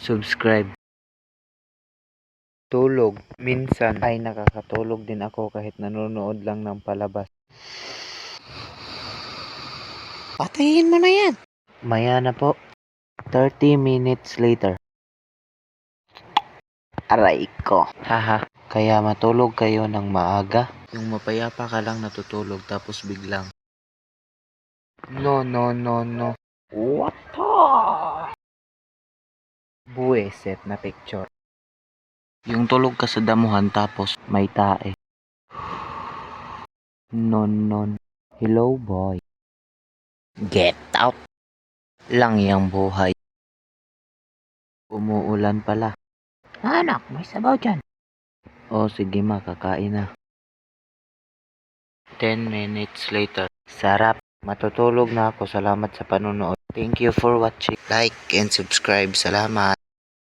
subscribe. Tulog. Minsan ay nakakatulog din ako kahit nanonood lang ng palabas. Patayin mo na yan. Maya na po. 30 minutes later. Aray ko. Haha. Kaya matulog kayo ng maaga. Yung mapayapa ka lang natutulog tapos biglang. No. What the? Buweset na picture. Yung tulog ka sa damuhan tapos may tae. Non. Hello boy. Get out. Lang yang buhay. Umuulan pala. Anak, may sabaw dyan. O sige makakain na. 10 minutes later. Sarap. Matutulog na ako. Salamat sa panonood. Thank you for watching. Like and subscribe. Salamat.